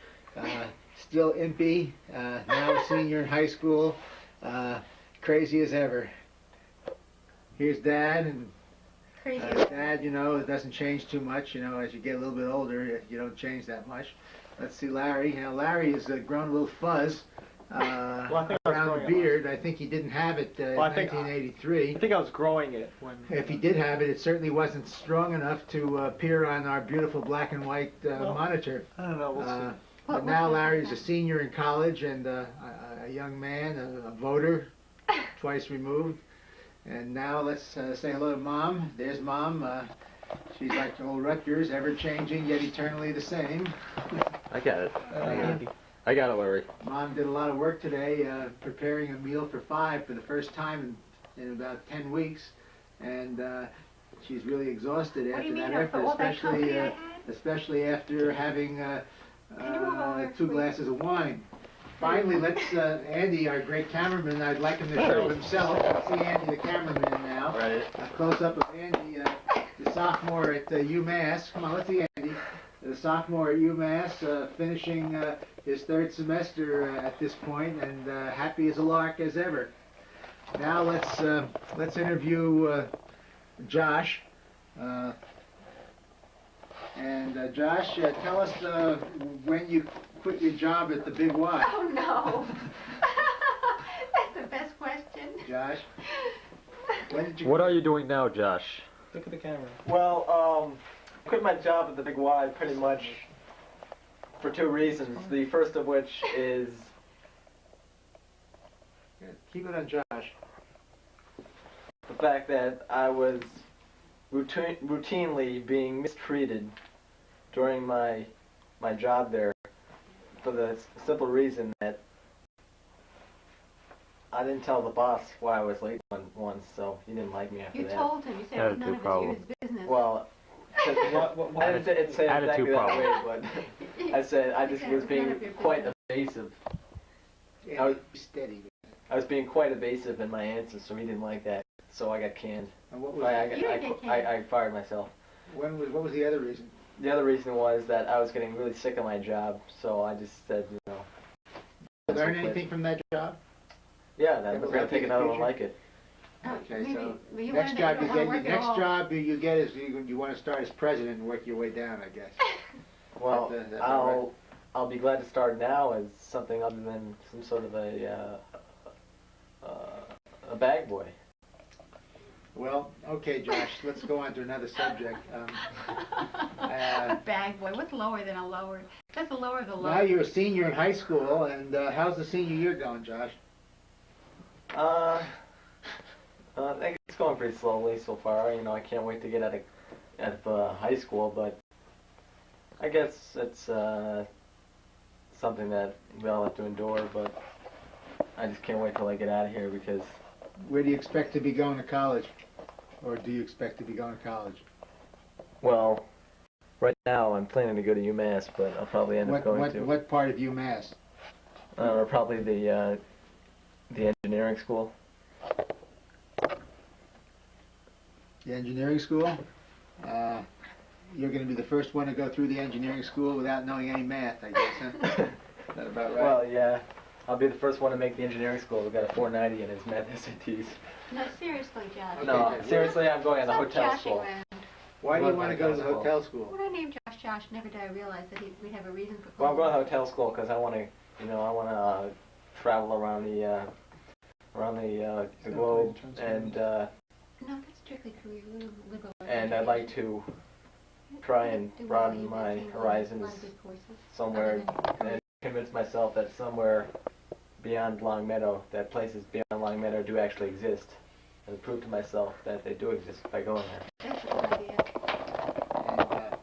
Speaker 2: still impy, now a senior in high school, crazy as ever. Here's Dad, and
Speaker 4: Crazy.
Speaker 2: Dad, you know, it doesn't change too much. You know, as you get a little bit older, you don't change that much. Let's see Larry. Now, Larry has grown a little fuzz.
Speaker 3: I think I was
Speaker 2: Around
Speaker 3: growing
Speaker 2: the
Speaker 3: it
Speaker 2: beard. I think he didn't have it in
Speaker 3: Well, I think
Speaker 2: 1983.
Speaker 3: I think I was growing it when.
Speaker 2: If he did have it, it certainly wasn't strong enough to appear on our beautiful black and white
Speaker 3: Well,
Speaker 2: monitor.
Speaker 3: I don't know. We'll see.
Speaker 2: But now Larry's a senior in college and a young man, a voter, twice removed. And now let's say hello to Mom. There's Mom. She's like old Rutgers, ever-changing yet eternally the same.
Speaker 8: I got it. I got it, Larry.
Speaker 2: Mom did a lot of work today preparing a meal for 5 for the first time in about 10 weeks. And she's really exhausted
Speaker 4: What do you
Speaker 2: after
Speaker 4: mean,
Speaker 2: that
Speaker 4: for
Speaker 2: effort,
Speaker 4: all that company I had?
Speaker 2: especially after having
Speaker 4: Can you move over,
Speaker 2: 2
Speaker 4: please?
Speaker 2: glasses of wine. Finally, let's, Andy, our great cameraman, I'd like him to show himself. See Andy, the cameraman now.
Speaker 8: Right.
Speaker 2: A close-up of Andy, the sophomore at UMass. Come on, let's see Andy. The sophomore at UMass, finishing his 3rd semester at this point, and happy as a lark as ever. Now let's interview Josh. Josh, tell us when you quit your job at the Big Y.
Speaker 4: Oh, no. That's the best question.
Speaker 2: Josh, when did you?
Speaker 9: What are you doing now, Josh?
Speaker 3: Look at the camera. Well, I quit my job at the Big Y pretty much for 2 reasons. The first of which is
Speaker 2: Keep it on Josh.
Speaker 3: the fact that I was routinely being mistreated during my job there, for the simple reason that I didn't tell the boss why I was late once, so he didn't like me after
Speaker 4: You
Speaker 3: that.
Speaker 4: told him. You said it was none of his business.
Speaker 3: Well, I didn't say it exactly
Speaker 9: Attitude
Speaker 3: that
Speaker 9: problem.
Speaker 3: way, but I said I just
Speaker 4: You said
Speaker 3: was
Speaker 4: it was none
Speaker 3: being
Speaker 4: of your
Speaker 3: quite
Speaker 4: business.
Speaker 3: evasive.
Speaker 2: Andy, steady.
Speaker 3: I was being quite evasive in my answers, so he didn't like that. So I got canned.
Speaker 2: And what was
Speaker 3: I
Speaker 4: You didn't get canned.
Speaker 3: I fired myself.
Speaker 2: what was the other reason?
Speaker 3: The other reason was that I was getting really sick of my job, so I just said, you know.
Speaker 2: Learn anything from that job?
Speaker 3: Yeah, that
Speaker 2: Will
Speaker 3: we're gonna
Speaker 2: help you
Speaker 3: take
Speaker 2: in the
Speaker 3: another one
Speaker 2: future?
Speaker 3: like it.
Speaker 2: Okay,
Speaker 4: Maybe-
Speaker 2: so
Speaker 4: but you
Speaker 2: next
Speaker 4: learned
Speaker 2: job
Speaker 4: that
Speaker 2: you
Speaker 4: you don't
Speaker 2: get,
Speaker 4: wanna work at
Speaker 2: next
Speaker 4: all.
Speaker 2: job you get is you want to start as president and work your way down, I guess.
Speaker 3: Well,
Speaker 2: That's
Speaker 3: I'll be glad to start now as something other than some sort of a bag boy.
Speaker 2: Well, okay, Josh, let's go on to another subject.
Speaker 4: A bag boy. What's lower than a lower? That's the lower of the low.
Speaker 2: Now you're a senior in high school, and how's the senior year going, Josh?
Speaker 3: I think it's going pretty slowly so far. You know, I can't wait to get out of high school, but I guess it's something that we all have to endure. But I just can't wait till I get out of here because.
Speaker 2: Where do you expect to be going to college? Or do you expect to be going to college?
Speaker 3: Well, right now I'm planning to go to UMass, but I'll probably end up going to.
Speaker 2: What part of UMass?
Speaker 3: Probably the engineering school.
Speaker 2: The engineering school? You're going to be the first one to go through the engineering school without knowing any math, I guess, huh? Is that about right?
Speaker 3: Well, yeah. I'll be the first one to make the engineering school. We got a 490 in his math SATs.
Speaker 4: No, seriously, Josh.
Speaker 3: No, seriously, I'm going on the
Speaker 4: Stop
Speaker 3: hotel
Speaker 4: joshing
Speaker 3: school.
Speaker 4: around.
Speaker 2: Why do you
Speaker 3: What
Speaker 2: want to go to the
Speaker 3: hotel
Speaker 2: hotel school?
Speaker 4: When I named Josh, never did I realize that we'd have a reason for
Speaker 3: Well, I'm
Speaker 4: calling
Speaker 3: going to hotel school because I want to, travel around
Speaker 8: around the globe, and
Speaker 10: No, that's strictly career liberal.
Speaker 8: and I'd like to try and broaden my horizons somewhere and convince myself that somewhere beyond Longmeadow, that places beyond Longmeadow do actually exist, and prove to myself that they do exist by going there.
Speaker 10: That's a good idea.
Speaker 2: And,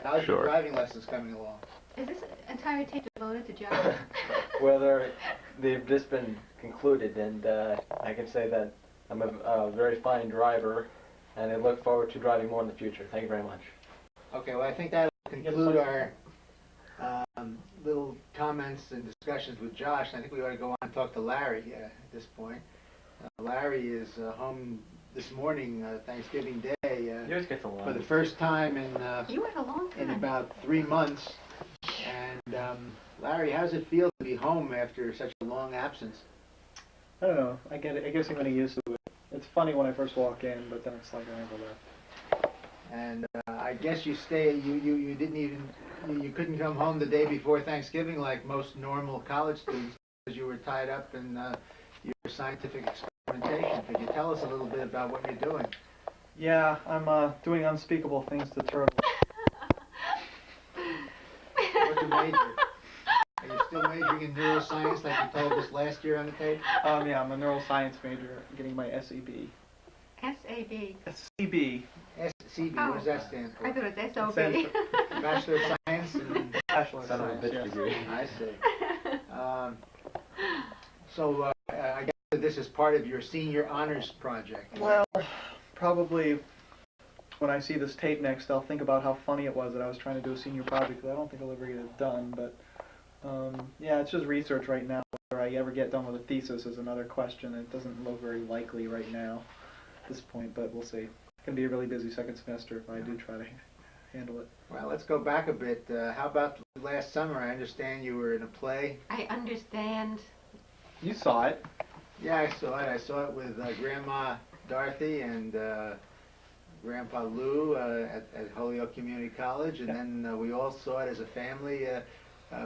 Speaker 2: how's your driving lessons coming along?
Speaker 10: Is this entire tape devoted to Josh?
Speaker 8: Well, they've just been concluded, and I can say that I'm a very fine driver, and I look forward to driving more in the future. Thank you very much.
Speaker 2: Okay, well, I think that'll conclude our little comments and discussions with Josh. I think we ought to go on and talk to Larry at this point. Larry is home this morning, Thanksgiving Day,
Speaker 8: Yours gets along.
Speaker 2: for the first time
Speaker 10: You went a long time.
Speaker 2: in about 3 months. And Larry, how does it feel to be home after such a long absence?
Speaker 3: I don't know. I get it. I guess I'm getting used to it. It's funny when I first walk in, but then it's like I never left.
Speaker 2: And I guess you didn't even, you couldn't come home the day before Thanksgiving like most normal college students because you were tied up in your scientific experimentation. Could you tell us a little bit about what you're doing?
Speaker 3: Yeah, I'm doing unspeakable things to turtles.
Speaker 2: What's your major? Are you still majoring in neuroscience like you told us last year on the tape?
Speaker 3: Yeah, I'm a neuroscience major, getting my SEB.
Speaker 10: S-A-B.
Speaker 3: SCB.
Speaker 2: SCB, what does that stand for?
Speaker 10: I thought it was S-O-B.
Speaker 3: Stands
Speaker 2: Bachelor of Science and
Speaker 3: Bachelor of
Speaker 8: Son of a
Speaker 3: Science,
Speaker 8: bitch
Speaker 3: yes.
Speaker 8: degree.
Speaker 2: I see. So I guess this is part of your senior honors project.
Speaker 3: Well, probably when I see this tape next, I'll think about how funny it was that I was trying to do a senior project, because I don't think I'll ever get it done. But yeah, it's just research right now. Whether I ever get done with a thesis is another question. It doesn't look very likely right now at this point, but we'll see. It's going to be a really busy second semester if I do try to handle it.
Speaker 2: Well, let's go back a bit. How about last summer? I understand you were in a play.
Speaker 10: I understand.
Speaker 3: You saw it.
Speaker 2: Yeah, I saw it. I saw it with Grandma Dorothy and Grandpa Lou at Holyoke Community College, and then we all saw it as a family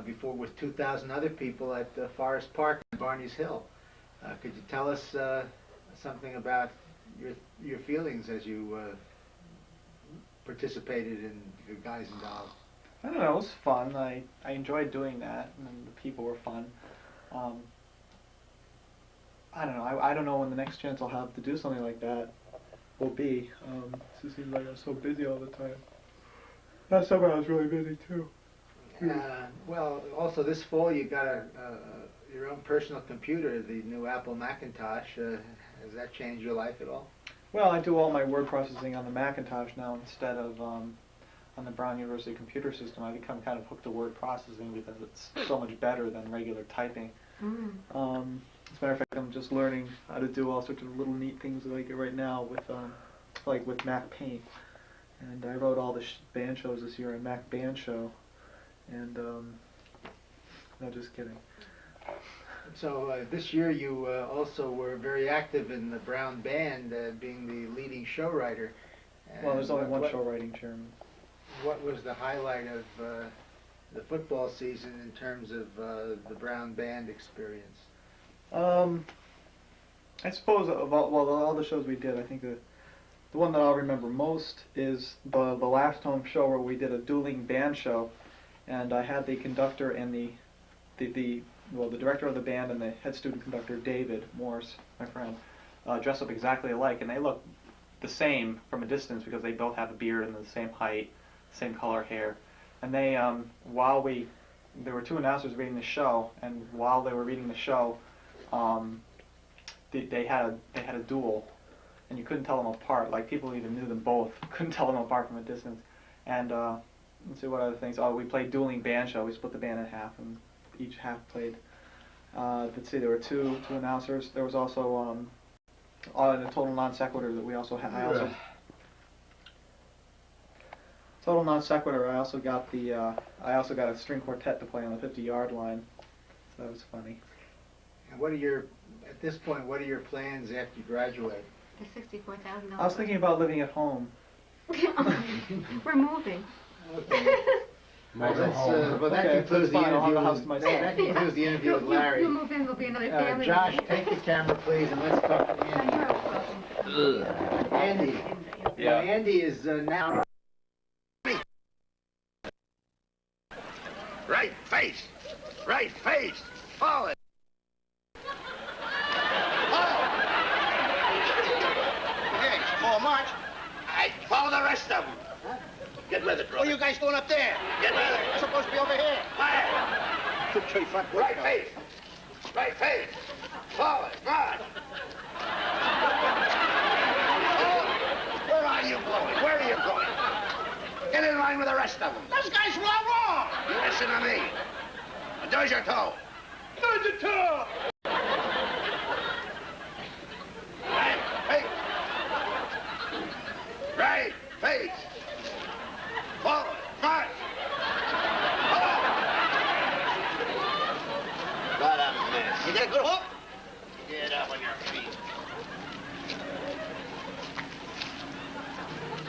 Speaker 2: before with 2,000 other people at Forest Park in Barney's Hill. Could you tell us something about your feelings as you participated in the Guys and Dolls?
Speaker 3: I don't know, it was fun. I enjoyed doing that, and the people were fun. I don't know. I don't know when the next chance I'll have to do something like that will be. It just seems like I'm so busy all the time. Last summer I was really busy too.
Speaker 2: Well, also this fall you got your own personal computer, the new Apple Macintosh. Has that changed your life at all?
Speaker 3: Well, I do all my word processing on the Macintosh now instead of on the Brown University computer system. I become kind of hooked to word processing because it's so much better than regular typing. As a matter of fact, I'm just learning how to do all sorts of little neat things like right now with like with Mac Paint. And I wrote all the band shows this year in Mac Band Show. And no, just kidding.
Speaker 2: So this year you also were very active in the Brown Band, being the leading show writer.
Speaker 3: Well, there's only one show writing chairman.
Speaker 2: What was the highlight of the football season in terms of the Brown Band experience?
Speaker 3: I suppose of all the shows we did, I think the one that I'll remember most is the last home show where we did a dueling band show, and I had the conductor and the director of the band and the head student conductor, David Morse, my friend, dress up exactly alike, and they look the same from a distance because they both have a beard and the same height, same color hair. And they, there were two announcers reading the show, and while they were reading the show, they had a duel, and you couldn't tell them apart. Like, people even knew them both, couldn't tell them apart from a distance. And let's see what other things. Oh, we played dueling band show. We split the band in half, and each half played. Let's see, there were two announcers. There was also a total non sequitur that we also had. Total non sequitur. I also got a string quartet to play on the 50-yard line. So that was funny.
Speaker 2: And at this point, what are your plans after you graduate?
Speaker 10: The $64,000.
Speaker 3: I was thinking about living at home.
Speaker 10: We're moving.
Speaker 2: Okay. Well,
Speaker 3: go home.
Speaker 2: well, that
Speaker 3: Okay,
Speaker 2: concludes the
Speaker 3: fine, I'll have
Speaker 2: interview.
Speaker 3: the house to myself.
Speaker 2: That concludes the interview with Larry.
Speaker 10: You'll move in, there'll be another family.
Speaker 2: Josh, take the camera, please, and let's talk to
Speaker 10: And you're
Speaker 2: Andy.
Speaker 10: welcome.
Speaker 2: Andy.
Speaker 7: Yeah.
Speaker 2: Now, Andy is now.
Speaker 11: Right face! Right face! Forward! Hey, more march. I follow the rest of them. Huh? Get with it, brother. What are you guys doing up there? Get with it. You're supposed to be over here. Quiet. Right face. Right face. Forward. March. Where are you going? Where are you going? Get in line with the rest of them. Those guys are all wrong. You listen to me. Does your toe. Does your toe. Right face. Right face. Forward. March. What a mess. You get a good hook? Get up on your feet.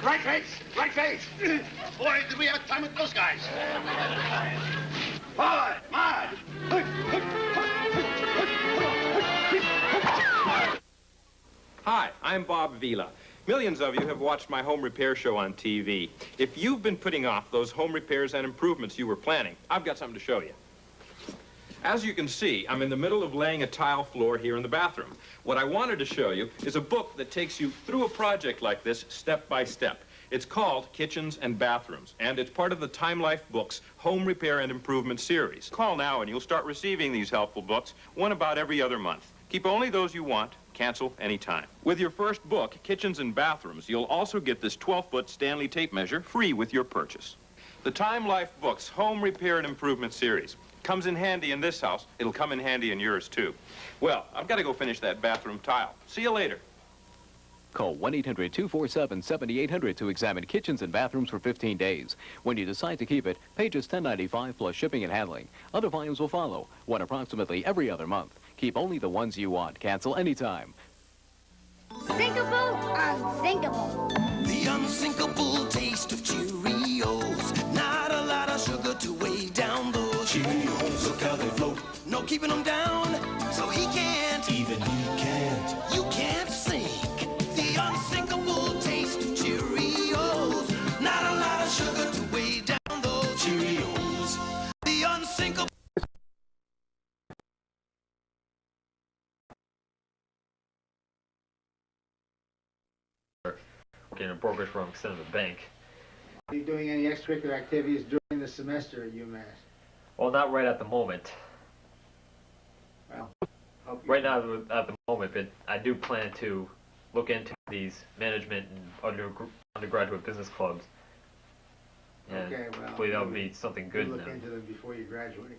Speaker 11: Right face. Right face. Boy, did we have time with those guys. Forward. March.
Speaker 12: Hi, I'm Bob Vila. Millions of you have watched my home repair show on TV. If you've been putting off those home repairs and improvements you were planning, I've got something to show you. As you can see, I'm in the middle of laying a tile floor here in the bathroom. What I wanted to show you is a book that takes you through a project like this step by step. It's called Kitchens and Bathrooms, and it's part of the Time Life Books Home Repair and Improvement series. Call now and you'll start receiving these helpful books, one about every other month. Keep only those you want, cancel anytime. With your first book, Kitchens and Bathrooms, you'll also get this 12-foot Stanley tape measure free with your purchase. The Time Life Books Home Repair and Improvement series comes in handy in this house. It'll come in handy in yours, too. Well, I've got to go finish that bathroom tile. See you later.
Speaker 13: Call 1-800-247-7800 to examine kitchens and bathrooms for 15 days. When you decide to keep it, pay just $10.95 plus shipping and handling. Other volumes will follow, one approximately every other month. Keep only the ones you want. Cancel anytime.
Speaker 14: Sinkable, unsinkable.
Speaker 15: The unsinkable taste of Cheerios. Not a lot of sugar to weigh down those Cheerios. Look how they float. No keeping them down, so he can't. Even he can't. You can't sink. The unsinkable taste of Cheerios. Not a lot of sugar to weigh down those Cheerios. The unsinkable.
Speaker 9: Working in a brokerage firm instead of a bank.
Speaker 2: Are you doing any extracurricular activities during the semester at UMass?
Speaker 9: Well, not right at the moment.
Speaker 2: Well,
Speaker 9: Right now, at the moment, but I do plan to look into these management and undergraduate business clubs. And
Speaker 2: Okay, well,
Speaker 9: hopefully that'll be something good
Speaker 2: you
Speaker 9: in
Speaker 2: look
Speaker 9: them.
Speaker 2: into them before you graduate.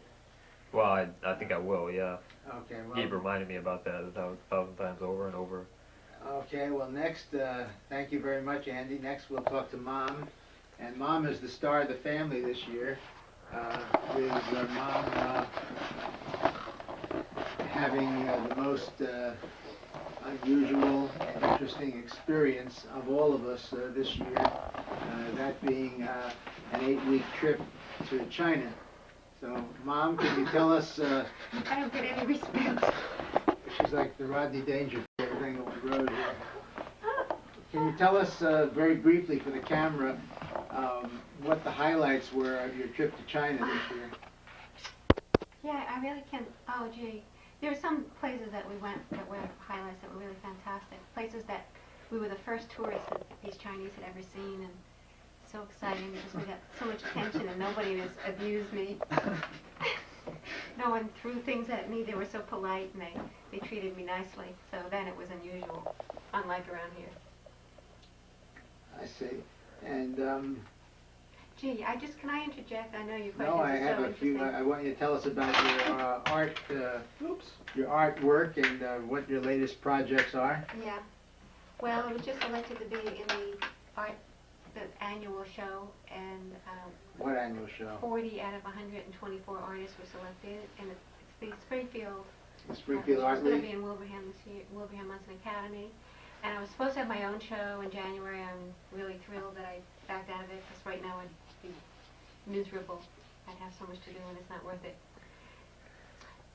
Speaker 9: Well, I think I will, yeah.
Speaker 2: Okay,
Speaker 9: He
Speaker 2: well.
Speaker 9: reminded me about that 1,000 times over and over.
Speaker 2: Okay, well, next, thank you very much, Andy. Next, we'll talk to Mom. And Mom is the star of the family this year, with Mom having the most unusual and interesting experience of all of us this year, that being an 8-week trip to China. So, Mom, can you tell us...
Speaker 10: I don't get any respect.
Speaker 2: She's like the Rodney Dangerfield thing on the road here. Can you tell us very briefly for the camera what the highlights were of your trip to China this year?
Speaker 10: Yeah, I really can't. Oh, gee. There were some places that we went that were highlights that were really fantastic. Places that we were the first tourists that these Chinese had ever seen, and so exciting because we got so much attention and nobody has abused me. No one threw things at me. They were so polite and they treated me nicely. So then it was unusual, unlike around here.
Speaker 2: I see. And
Speaker 10: Gee, can I interject? I know your questions
Speaker 2: no, I
Speaker 10: are
Speaker 2: have
Speaker 10: so
Speaker 2: a few.
Speaker 10: interesting.
Speaker 2: I want you to tell us about your your artwork, and what your latest projects are.
Speaker 10: Yeah. Well, I was just elected to be in the annual show, and
Speaker 2: What annual show?
Speaker 10: 40 out of 124 artists were selected, and it's the Springfield.
Speaker 2: The Springfield Art
Speaker 10: It's going
Speaker 2: League.
Speaker 10: to be in Wilbraham this year, Wilbraham Munson Academy, and I was supposed to have my own show in January. I'm really thrilled that I backed out of it because right now I'd be miserable. I'd have so much to do and it's not worth it.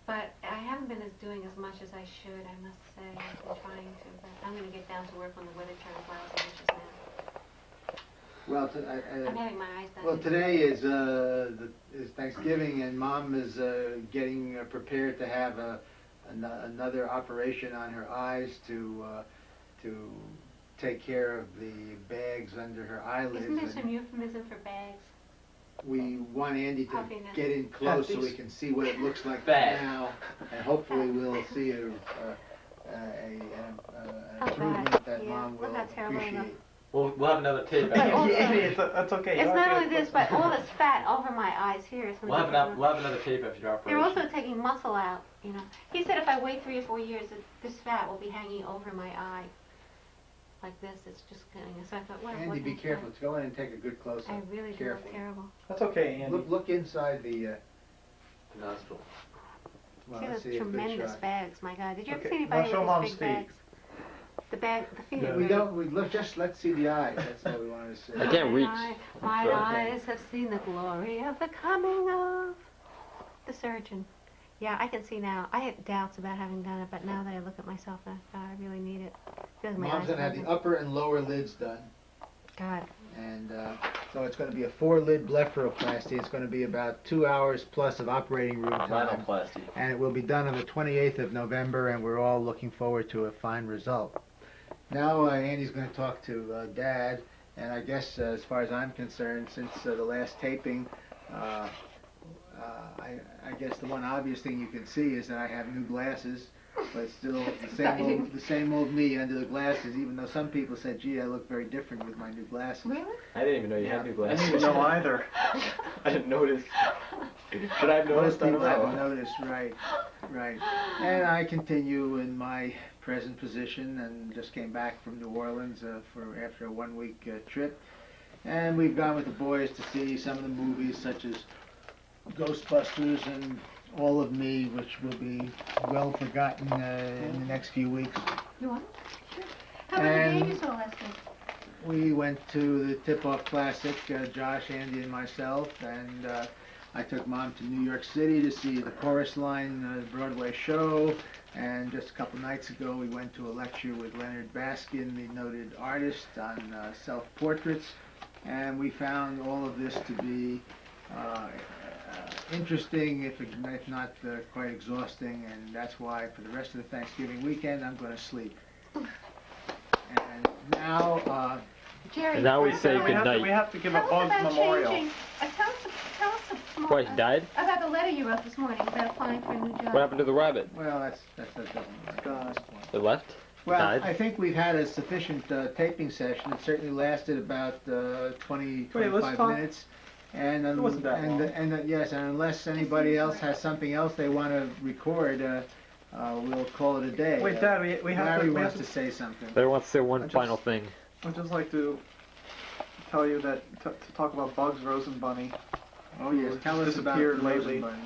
Speaker 10: But I haven't been doing as much as I should, I must say. I've been trying to, but I'm going to get down to work when the weather turns lousy, which is now.
Speaker 2: Well,
Speaker 10: I'm having my eyes done.
Speaker 2: well, today is Thanksgiving, and Mom is getting prepared to have another operation on her eyes to take care of the bags under her eyelids.
Speaker 10: Isn't there some euphemism for bags?
Speaker 2: We want Andy to
Speaker 10: Puffiness.
Speaker 2: get in close so we can see what it looks like
Speaker 8: Bag.
Speaker 2: now, and hopefully we'll see an improvement that Mom will appreciate.
Speaker 8: We'll have another tape.
Speaker 3: That's okay.
Speaker 10: It's not only this, but all this fat over my eyes here is
Speaker 8: We'll have another tape after your
Speaker 10: They're
Speaker 8: operation.
Speaker 10: also taking muscle out, you know. He said if I wait 3 or 4 years, this fat will be hanging over my eye. Like this, it's just getting. So I thought, well,
Speaker 2: Andy, be careful. Let's go in and take a good close-up.
Speaker 10: I really do look terrible.
Speaker 3: That's okay, Andy.
Speaker 2: Look inside the
Speaker 8: nostril.
Speaker 2: Well,
Speaker 10: See
Speaker 2: let's
Speaker 10: those
Speaker 2: see a good
Speaker 10: tremendous
Speaker 2: shot.
Speaker 10: bags, my God. Did you ever
Speaker 3: Okay,
Speaker 10: see anybody
Speaker 3: now show
Speaker 10: with
Speaker 3: Mom's
Speaker 10: these big bags? The bag, the feet are
Speaker 2: We
Speaker 10: big.
Speaker 2: don't. We look. Just let's see the eyes. That's what we wanted to see.
Speaker 9: I can't reach.
Speaker 10: My eyes have seen the glory of the coming of the surgeon. Yeah, I can see now. I had doubts about having done it, but now that I look at myself, I really need it. Feels my
Speaker 2: Mom's
Speaker 10: eyes
Speaker 2: gonna have
Speaker 10: open.
Speaker 2: the upper and lower lids done,
Speaker 10: God.
Speaker 2: and so it's going to be a 4-lid blepharoplasty. It's going to be about 2 hours plus of operating room time,
Speaker 8: Rhinoplasty.
Speaker 2: and it will be done on the 28th of November, and we're all looking forward to a fine result. Now Andy's going to talk to Dad, and I guess as far as I'm concerned, since the last taping, I guess the one obvious thing you can see is that I have new glasses, but still the same old me under the glasses, even though some people said, gee, I look very different with my new glasses.
Speaker 10: Really?
Speaker 8: I didn't even know you had new glasses.
Speaker 3: I didn't know either.
Speaker 8: I didn't notice. Should I have noticed?
Speaker 2: Most
Speaker 8: I don't
Speaker 2: people haven't
Speaker 8: know.
Speaker 2: noticed, right. And I continue in my present position and just came back from New Orleans after a 1-week trip. And we've gone with the boys to see some of the movies such as Ghostbusters and All of Me, which will be well forgotten in the next few weeks.
Speaker 10: You want? Sure. How about the
Speaker 2: And
Speaker 10: game you saw last week?
Speaker 2: we went to the Tip-Off Classic, Josh, Andy, and myself, and I took Mom to New York City to see the Chorus Line Broadway show, and just a couple nights ago we went to a lecture with Leonard Baskin, the noted artist, on self-portraits, and we found all of this to be interesting, if not quite exhausting, and that's why for the rest of the Thanksgiving weekend I'm going to sleep. And now,
Speaker 10: Jerry,
Speaker 9: Now we
Speaker 10: tell us
Speaker 9: say
Speaker 10: about-
Speaker 9: goodnight.
Speaker 3: We have to give a
Speaker 10: Tell us
Speaker 3: Bugs
Speaker 10: about
Speaker 3: memorial.
Speaker 10: changing. Tell us
Speaker 9: Why, he died?
Speaker 10: about the letter you wrote this morning about applying for a new job.
Speaker 9: What happened to the rabbit?
Speaker 2: well, that doesn't matter at this point.
Speaker 9: It left?
Speaker 2: Well,
Speaker 9: Died?
Speaker 2: I think we've had a sufficient taping session. It certainly lasted about 20, 25
Speaker 3: talk.
Speaker 2: minutes. And
Speaker 3: It wasn't that long.
Speaker 2: Yes, and unless anybody else has something else they want to record, we'll call it a day.
Speaker 3: Wait, Dad, we have
Speaker 2: Larry
Speaker 3: to. We
Speaker 2: wants
Speaker 3: have
Speaker 2: to say something.
Speaker 9: There wants to say one
Speaker 3: I just-
Speaker 9: final thing.
Speaker 3: I'd just like to tell you that to talk about Bugs Rosenbunny.
Speaker 2: Oh yes, tell us about the
Speaker 3: disappeared lately.
Speaker 2: Rosenbunny.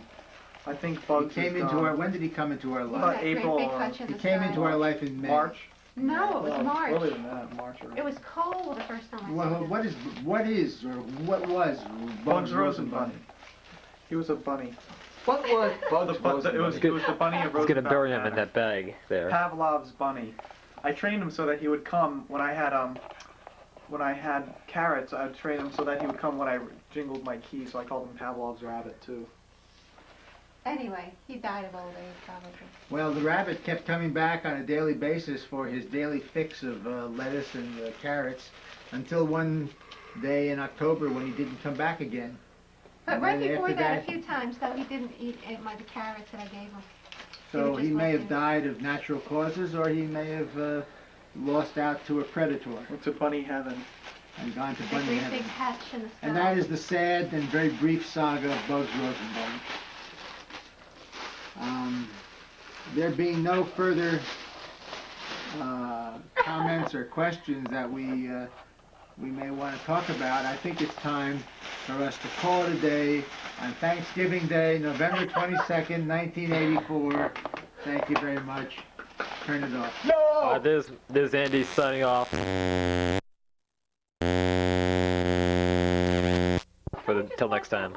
Speaker 3: I think
Speaker 2: He
Speaker 3: Bugs
Speaker 2: came
Speaker 3: is
Speaker 2: into
Speaker 3: gone.
Speaker 2: our. When did he come into our
Speaker 3: About
Speaker 2: life?
Speaker 10: That great
Speaker 3: April,
Speaker 10: big hutch in
Speaker 2: He
Speaker 10: the
Speaker 2: came
Speaker 10: sky.
Speaker 2: into our life in May.
Speaker 3: March.
Speaker 10: No, it was
Speaker 3: Well,
Speaker 10: March.
Speaker 3: earlier than that, March. Or
Speaker 10: It was cold the first time I
Speaker 2: Well,
Speaker 10: saw it.
Speaker 2: what was
Speaker 3: Bugs Rosenbunny. He was a bunny.
Speaker 8: What was Bugs
Speaker 3: It was the bunny of
Speaker 9: He's gonna
Speaker 3: Rosenbach
Speaker 9: bury him in
Speaker 3: Manor.
Speaker 9: that bag there.
Speaker 3: Pavlov's bunny. I trained him so that he would come when I had carrots. I'd train him so that he would come when I jingled my key. So I called him Pavlov's rabbit too.
Speaker 10: Anyway, he died of old age, probably.
Speaker 2: Well, the rabbit kept coming back on a daily basis for his daily fix of lettuce and carrots until one day in October when he didn't come back again.
Speaker 10: But
Speaker 2: And
Speaker 10: right
Speaker 2: then
Speaker 10: before
Speaker 2: after
Speaker 10: that, a few times, though, he didn't eat the carrots that I gave him.
Speaker 2: So
Speaker 10: was
Speaker 2: he
Speaker 10: just
Speaker 2: may
Speaker 10: like
Speaker 2: have died of natural causes, or he may have lost out to a predator
Speaker 3: Went to bunny heaven.
Speaker 2: and gone to
Speaker 10: The
Speaker 2: bunny
Speaker 10: great
Speaker 2: heaven.
Speaker 10: big hatch in the sky.
Speaker 2: And that is the sad and very brief saga of Bugs Rosenbunny. There being no further comments or questions that we may want to talk about, I think it's time for us to call it a day on Thanksgiving Day, November 22nd, 1984. Thank you very much. Turn it off.
Speaker 9: There's Andy signing off. for the till next time.